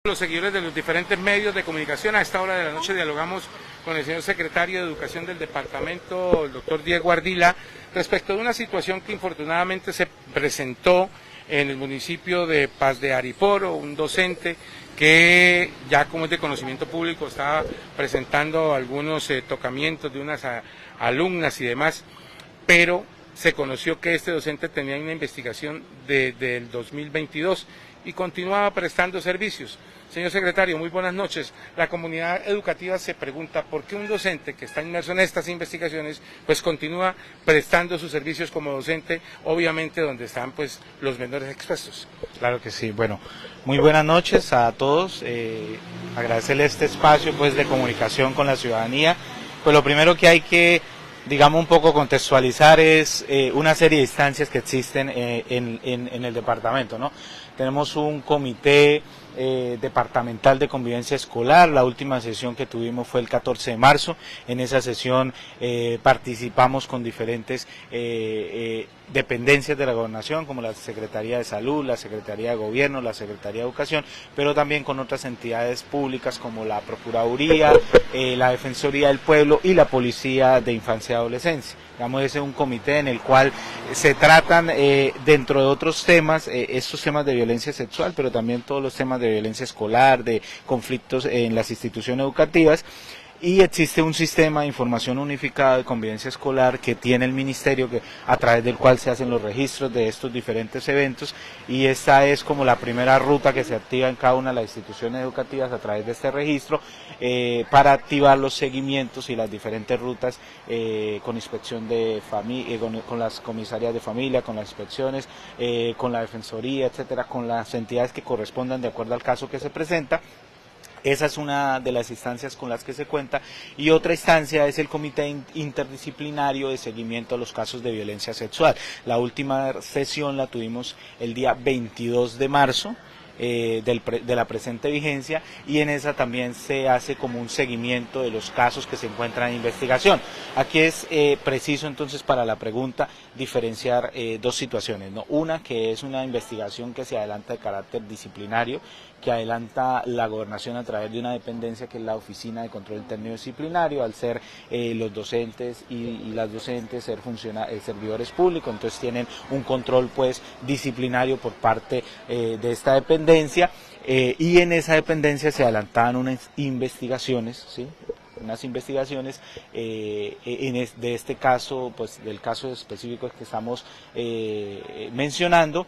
los seguidores de los diferentes medios de comunicación. A esta hora de la noche dialogamos con el señor secretario de Educación del departamento, el doctor Diego Ardila, respecto de una situación que infortunadamente se presentó en el municipio de Paz de Ariporo, un docente que ya como es de conocimiento público estaba presentando algunos tocamientos de unas alumnas y demás, pero se conoció que este docente tenía una investigación desde el 2022 y continuaba prestando servicios. Señor secretario, muy buenas noches. La comunidad educativa se pregunta por qué un docente que está inmerso en estas investigaciones pues continúa prestando sus servicios como docente, obviamente donde están pues los menores expuestos. Claro que sí. Bueno, muy buenas noches a todos. Agradecerle este espacio pues de comunicación con la ciudadanía. Pues lo primero que hay que, digamos, un poco contextualizar es una serie de instancias que existen en el departamento, ¿no? Tenemos un comité departamental de convivencia escolar. La última sesión que tuvimos fue el 14 de marzo. En esa sesión participamos con diferentes dependencias de la gobernación, como la Secretaría de Salud, la Secretaría de Gobierno, la Secretaría de Educación, pero también con otras entidades públicas como la Procuraduría, la Defensoría del Pueblo y la Policía de Infancia y Adolescencia. Digamos, ese es un comité en el cual se tratan, dentro de otros temas, estos temas de violencia sexual, pero también todos los temas de violencia escolar, de conflictos en las instituciones educativas. Y existe un sistema de información unificada de convivencia escolar que tiene el ministerio, a través del cual se hacen los registros de estos diferentes eventos, y esta es como la primera ruta que se activa en cada una de las instituciones educativas a través de este registro, para activar los seguimientos y las diferentes rutas con inspección de familia, con las comisarias de familia, con las inspecciones, con la defensoría, etcétera, con las entidades que correspondan de acuerdo al caso que se presenta. Esa es una de las instancias con las que se cuenta, y otra instancia es el Comité Interdisciplinario de Seguimiento a los Casos de Violencia Sexual. La última sesión la tuvimos el día 22 de marzo, de la presente vigencia, y en esa también se hace como un seguimiento de los casos que se encuentran en investigación. Aquí es preciso entonces para la pregunta diferenciar dos situaciones, ¿no? Una que es una investigación que se adelanta de carácter disciplinario, que adelanta la gobernación a través de una dependencia que es la Oficina de Control Interno Disciplinario, al ser los docentes y las docentes ser servidores públicos, entonces tienen un control pues disciplinario por parte de esta dependencia, y en esa dependencia se adelantaban unas investigaciones, ¿sí? Unas investigaciones de este caso, pues del caso específico que estamos mencionando,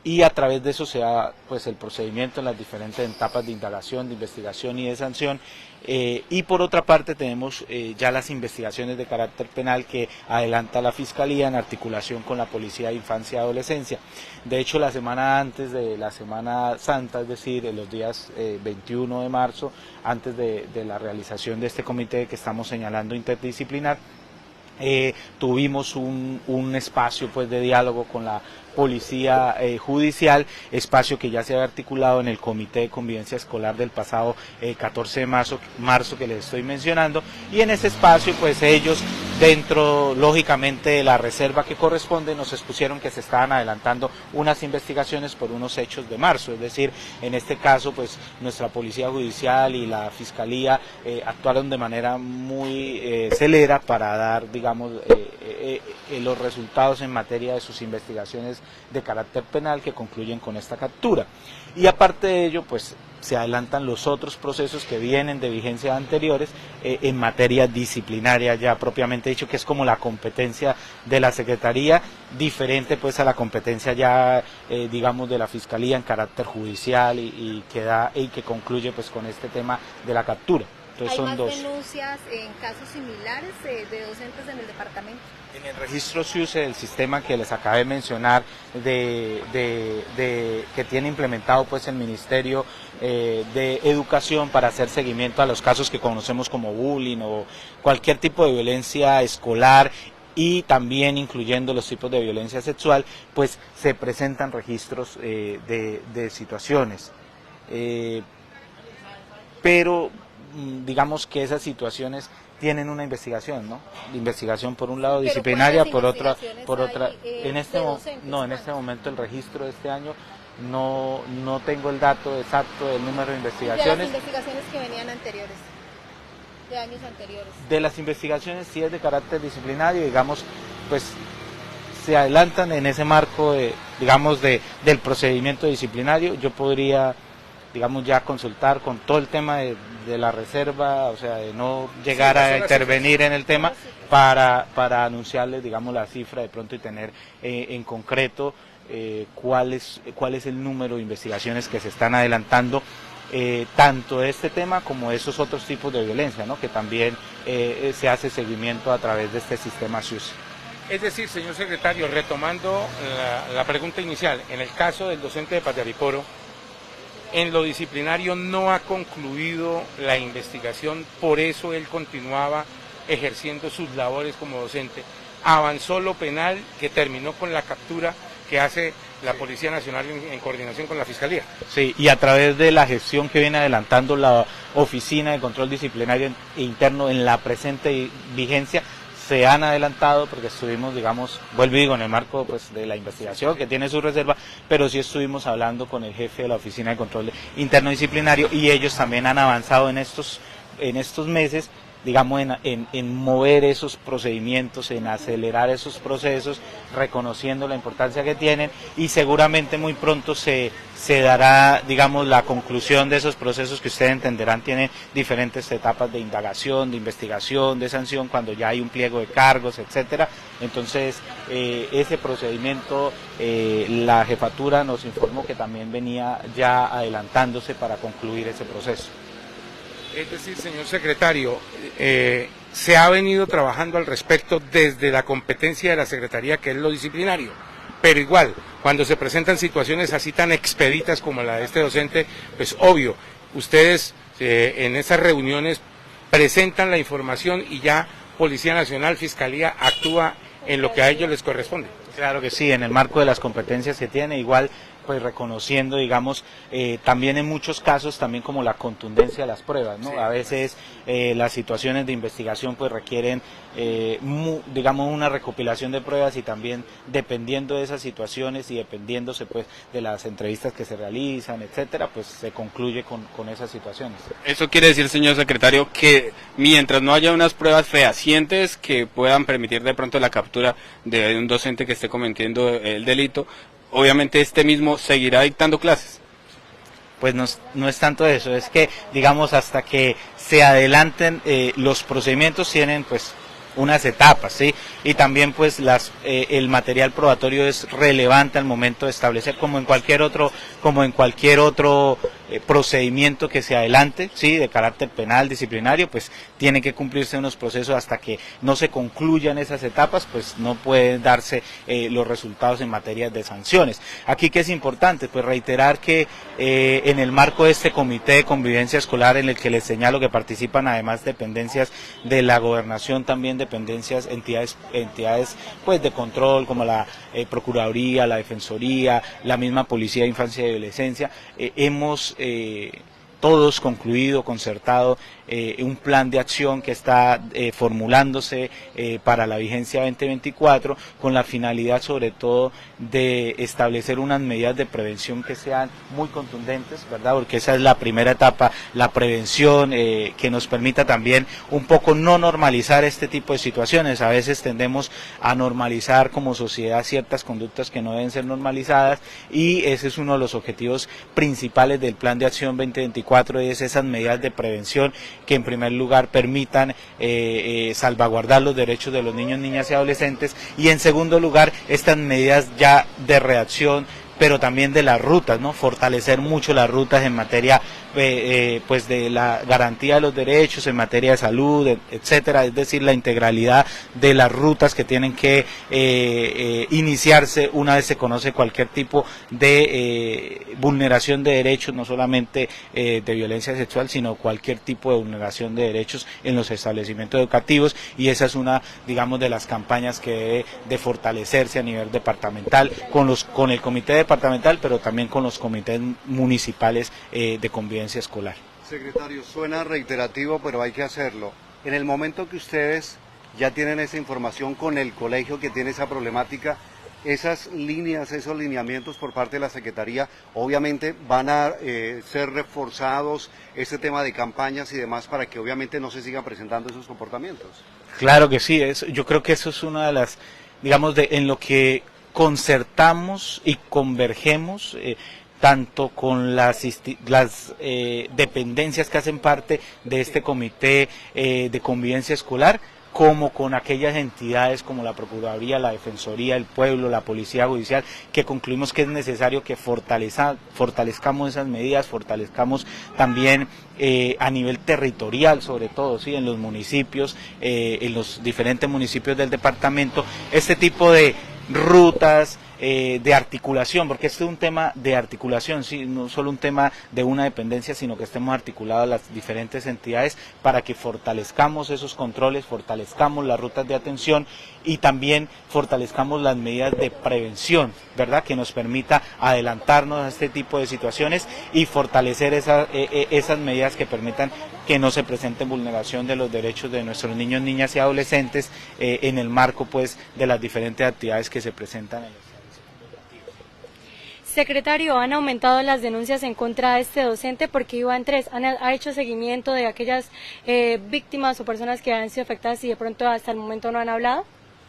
y a través de eso se da pues el procedimiento en las diferentes etapas de indagación, de investigación y de sanción. Y por otra parte tenemos ya las investigaciones de carácter penal que adelanta la Fiscalía en articulación con la Policía de Infancia y Adolescencia. De hecho, la semana antes de la Semana Santa, es decir, en los días 21 de marzo, antes de la realización de este comité que estamos señalando interdisciplinar, tuvimos un espacio pues de diálogo con la Policía Judicial, espacio que ya se había articulado en el Comité de Convivencia Escolar del pasado 14 de marzo que les estoy mencionando, y en ese espacio pues ellos, dentro lógicamente de la reserva que corresponde, nos expusieron que se estaban adelantando unas investigaciones por unos hechos de marzo, es decir, en este caso pues nuestra Policía Judicial y la Fiscalía actuaron de manera muy celera para dar, digamos, los resultados en materia de sus investigaciones de carácter penal que concluyen con esta captura. Y aparte de ello, pues se adelantan los otros procesos que vienen de vigencias anteriores en materia disciplinaria, ya propiamente dicho, que es como la competencia de la Secretaría, diferente pues a la competencia ya digamos de la Fiscalía en carácter judicial, y que concluye pues con este tema de la captura. Entonces, ¿Hay son más denuncias en casos similares de docentes en el departamento? En el registro SIUSE, el sistema que les acabé de mencionar, que tiene implementado pues el Ministerio de Educación para hacer seguimiento a los casos que conocemos como bullying o cualquier tipo de violencia escolar, y también incluyendo los tipos de violencia sexual, pues se presentan registros de situaciones. Pero digamos que esas situaciones tienen una investigación, ¿no? Investigación por un lado disciplinaria, por otra, en este momento el registro de este año no tengo el dato exacto del número de De las investigaciones. investigaciones que venían anteriores, de años anteriores. De las investigaciones, si es de carácter disciplinario, digamos, pues se adelantan en ese marco del procedimiento disciplinario. Yo podría, digamos, ya consultar con todo el tema de la reserva, o sea, de no llegar a intervenir en el tema para anunciarles, digamos, la cifra de pronto y tener en concreto cuál es el número de investigaciones que se están adelantando, tanto de este tema como de esos otros tipos de violencia, ¿no? Que también se hace seguimiento a través de este sistema SUSE. Es decir, señor secretario, retomando la pregunta inicial, en el caso del docente de Pataliporo, en lo disciplinario no ha concluido la investigación, por eso él continuaba ejerciendo sus labores como docente. Avanzó lo penal, que terminó con la captura que hace la Policía Nacional en coordinación con la Fiscalía. Sí, y a través de la gestión que viene adelantando la Oficina de Control Disciplinario Interno en la presente vigencia, se han adelantado porque estuvimos, digamos, vuelvo y digo, en el marco pues de la investigación que tiene su reserva, pero sí estuvimos hablando con el jefe de la Oficina de Control Interno Disciplinario y ellos también han avanzado en estos meses, digamos, en mover esos procedimientos, en acelerar esos procesos, reconociendo la importancia que tienen, y seguramente muy pronto se dará, digamos, la conclusión de esos procesos que ustedes entenderán tienen diferentes etapas de indagación, de investigación, de sanción, cuando ya hay un pliego de cargos, etcétera. Entonces, ese procedimiento, la jefatura nos informó que también venía ya adelantándose para concluir ese proceso. Es decir, señor secretario, se ha venido trabajando al respecto desde la competencia de la Secretaría, que es lo disciplinario, pero igual, cuando se presentan situaciones así tan expeditas como la de este docente, pues obvio, ustedes en esas reuniones presentan la información y ya Policía Nacional, Fiscalía actúa en lo que a ellos les corresponde. Claro que sí, en el marco de las competencias que tiene, igual pues reconociendo, digamos, también en muchos casos también como la contundencia de las pruebas, ¿no? Sí. A veces las situaciones de investigación pues requieren, digamos, una recopilación de pruebas y también dependiendo de esas situaciones y dependiéndose pues de las entrevistas que se realizan, etcétera, pues se concluye con esas situaciones. Eso quiere decir, señor secretario, que mientras no haya unas pruebas fehacientes que puedan permitir de pronto la captura de un docente que esté cometiendo el delito, obviamente este mismo seguirá dictando clases. Pues no es tanto eso, es que, digamos, hasta que se adelanten los procedimientos tienen pues unas etapas, ¿sí? Y también pues el material probatorio es relevante al momento de establecer, como en cualquier otro procedimiento que se adelante, ¿sí? De carácter penal, disciplinario, pues tiene que cumplirse unos procesos hasta que no se concluyan esas etapas, pues no pueden darse los resultados en materia de sanciones. Aquí que es importante, pues reiterar que en el marco de este comité de convivencia escolar en el que les señalo que participan además dependencias de la gobernación, también dependencias, entidades pues de control como la Procuraduría, la Defensoría, la misma Policía de Infancia y Adolescencia, hemos todos concluido, concertado, un plan de acción que está formulándose para la vigencia 2024 con la finalidad sobre todo de establecer unas medidas de prevención que sean muy contundentes, ¿verdad? Porque esa es la primera etapa, la prevención, que nos permita también un poco no normalizar este tipo de situaciones. A veces tendemos a normalizar como sociedad ciertas conductas que no deben ser normalizadas y ese es uno de los objetivos principales del plan de acción 2024, es esas medidas de prevención que en primer lugar permitan salvaguardar los derechos de los niños, niñas y adolescentes, y en segundo lugar estas medidas ya de reacción, pero también de las rutas, ¿no? Fortalecer mucho las rutas en materia pues de la garantía de los derechos, en materia de salud, etcétera, es decir, la integralidad de las rutas que tienen que iniciarse una vez se conoce cualquier tipo de vulneración de derechos, no solamente de violencia sexual, sino cualquier tipo de vulneración de derechos en los establecimientos educativos, y esa es una, digamos, de las campañas que debe de fortalecerse a nivel departamental, con el comité departamental, pero también con los comités municipales de convivencia escolar. Secretario, suena reiterativo, pero hay que hacerlo. En el momento que ustedes ya tienen esa información con el colegio que tiene esa problemática, esas líneas, esos lineamientos por parte de la Secretaría, obviamente van a ser reforzados este tema de campañas y demás para que obviamente no se sigan presentando esos comportamientos. Claro que sí, yo creo que eso es una de las, digamos, en lo que concertamos y convergemos, tanto con las dependencias que hacen parte de este comité de convivencia escolar, como con aquellas entidades como la Procuraduría, la Defensoría del Pueblo, la Policía Judicial, que concluimos que es necesario que fortalezcamos esas medidas, fortalezcamos también a nivel territorial, sobre todo, ¿sí?, en los municipios, en los diferentes municipios del departamento, este tipo de rutas, de articulación, porque este es un tema de articulación, ¿sí?, no solo un tema de una dependencia, sino que estemos articulados las diferentes entidades para que fortalezcamos esos controles, fortalezcamos las rutas de atención y también fortalezcamos las medidas de prevención, ¿verdad?, que nos permita adelantarnos a este tipo de situaciones y fortalecer esas medidas que permitan que no se presenten vulneración de los derechos de nuestros niños, niñas y adolescentes en el marco, pues, de las diferentes actividades que se presentan en los Secretario, ¿han aumentado las denuncias en contra de este docente? Porque Iván 3 ha hecho seguimiento de aquellas víctimas o personas que han sido afectadas y de pronto hasta el momento no han hablado.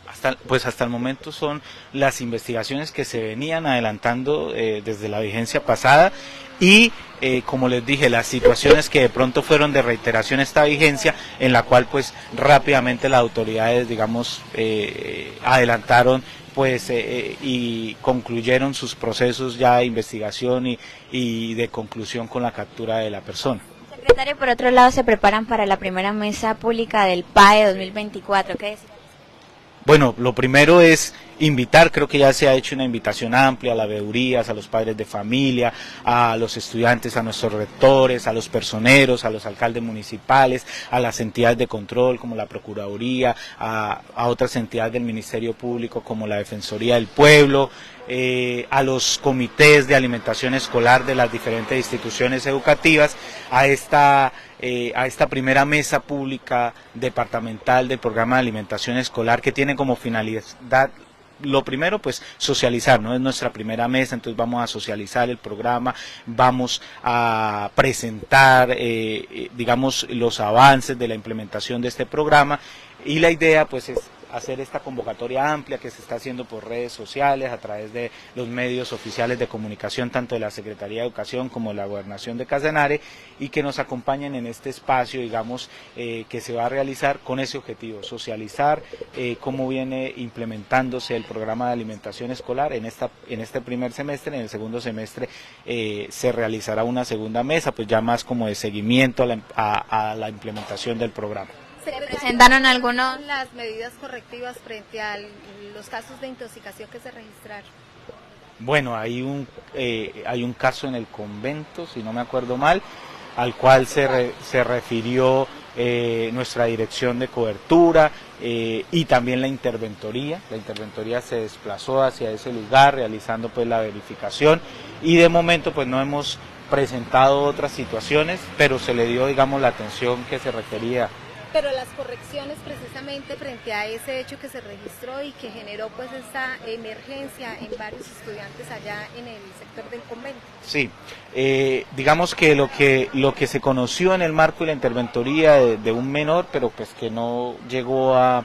Hasta el momento son las investigaciones que se venían adelantando desde la vigencia pasada y como les dije, las situaciones que de pronto fueron de reiteración esta vigencia, en la cual pues rápidamente las autoridades, digamos, adelantaron pues y concluyeron sus procesos ya de investigación y de conclusión con la captura de la persona. Secretario, por otro lado, se preparan para la primera mesa pública del PAE 2024, ¿qué decir? Bueno, lo primero es invitar, creo que ya se ha hecho una invitación amplia a las veedurías, a los padres de familia, a los estudiantes, a nuestros rectores, a los personeros, a los alcaldes municipales, a las entidades de control como la Procuraduría, a otras entidades del Ministerio Público como la Defensoría del Pueblo, a los comités de alimentación escolar de las diferentes instituciones educativas, a esta primera mesa pública departamental del programa de alimentación escolar, que tiene como finalidad, lo primero, pues socializar, ¿no? Es nuestra primera mesa, entonces vamos a socializar el programa, vamos a presentar, digamos, los avances de la implementación de este programa, y la idea, pues, es hacer esta convocatoria amplia que se está haciendo por redes sociales, a través de los medios oficiales de comunicación, tanto de la Secretaría de Educación como de la Gobernación de Casanare, y que nos acompañen en este espacio, digamos, que se va a realizar con ese objetivo, socializar cómo viene implementándose el programa de alimentación escolar en este primer semestre. En el segundo semestre se realizará una segunda mesa, pues ya más como de seguimiento a la implementación del programa. ¿Se presentaron algunos? Las medidas correctivas frente a los casos de intoxicación que se registraron. Bueno, hay un caso en el convento, si no me acuerdo mal, al cual se refirió nuestra dirección de cobertura y también la interventoría. La interventoría se desplazó hacia ese lugar realizando pues la verificación, y de momento pues no hemos presentado otras situaciones, pero se le dio, digamos, la atención que se requería. Pero las correcciones precisamente frente a ese hecho que se registró y que generó pues esta emergencia en varios estudiantes allá en el sector del convento. Sí, digamos que lo que se conoció en el marco de la interventoría de un menor, pero pues que no llegó a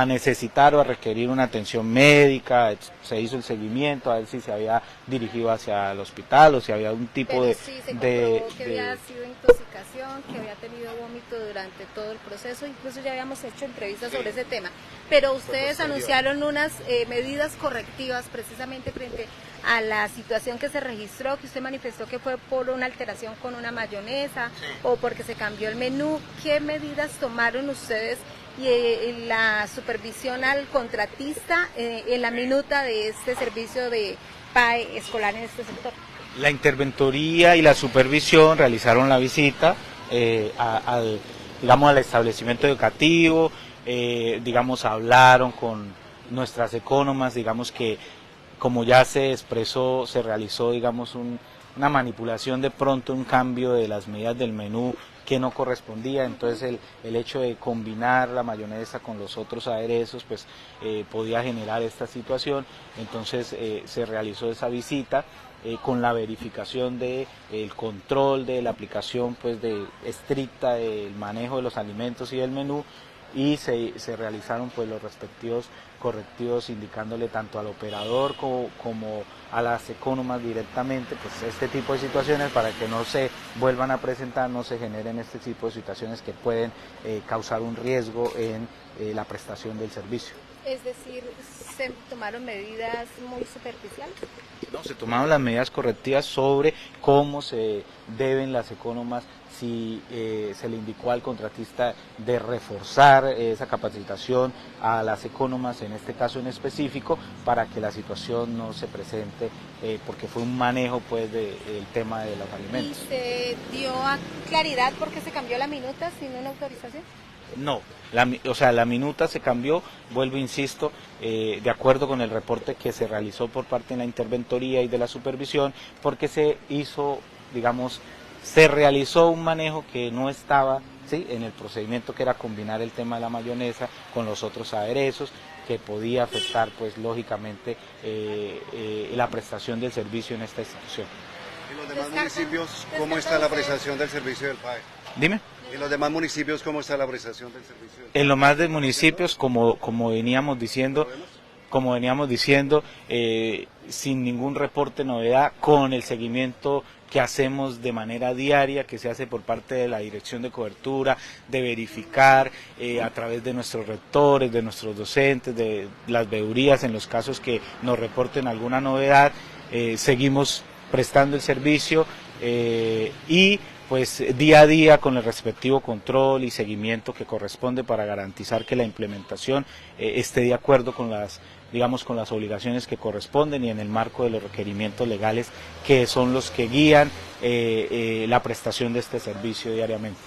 necesitar o a requerir una atención médica, se hizo el seguimiento a ver si se había dirigido hacia el hospital o si había un tipo pero sí se comprobó que había sido intoxicación, que había tenido vómito durante todo el proceso, incluso ya habíamos hecho entrevistas sobre ese tema, pero ustedes anunciaron unas medidas correctivas precisamente frente a la situación que se registró, que usted manifestó que fue por una alteración con una mayonesa o porque se cambió el menú. ¿Qué medidas tomaron ustedes y la supervisión al contratista en la minuta de este servicio de PAE escolar en este sector? La interventoría y la supervisión realizaron la visita al establecimiento educativo, digamos, hablaron con nuestras ecónomas, digamos que como ya se expresó, se realizó, digamos, una manipulación de pronto, un cambio de las medidas del menú que no correspondía, entonces el hecho de combinar la mayonesa con los otros aderezos pues podía generar esta situación, entonces se realizó esa visita con la verificación de el control de la aplicación pues estricta del manejo de los alimentos y del menú, y se realizaron pues los respectivos correctivos indicándole tanto al operador como a las ecónomas directamente pues este tipo de situaciones para que no se vuelvan a presentar, no se generen este tipo de situaciones que pueden causar un riesgo en la prestación del servicio. Es decir, ¿se tomaron medidas muy superficiales? No, se tomaron las medidas correctivas sobre cómo se deben las ecónomas, si se le indicó al contratista de reforzar esa capacitación a las ecónomas, en este caso en específico, para que la situación no se presente, porque fue un manejo pues del tema de los alimentos. ¿Y se dio a claridad por qué se cambió la minuta sin una autorización? No, la minuta se cambió, vuelvo, insisto, de acuerdo con el reporte que se realizó por parte de la interventoría y de la supervisión, porque se hizo, digamos, se realizó un manejo que no estaba, ¿sí?, en el procedimiento, que era combinar el tema de la mayonesa con los otros aderezos, que podía afectar, pues, lógicamente, la prestación del servicio en esta institución. ¿En los demás municipios cómo está la prestación del servicio del PAE? Dime. ¿En los demás municipios cómo está la prestación del servicio? En los más de municipios, como veníamos diciendo, sin ningún reporte novedad, con el seguimiento que hacemos de manera diaria, que se hace por parte de la Dirección de Cobertura, de verificar a través de nuestros rectores, de nuestros docentes, de las veedurías, en los casos que nos reporten alguna novedad, seguimos prestando el servicio y pues día a día con el respectivo control y seguimiento que corresponde para garantizar que la implementación esté de acuerdo con las obligaciones que corresponden y en el marco de los requerimientos legales que son los que guían la prestación de este servicio diariamente.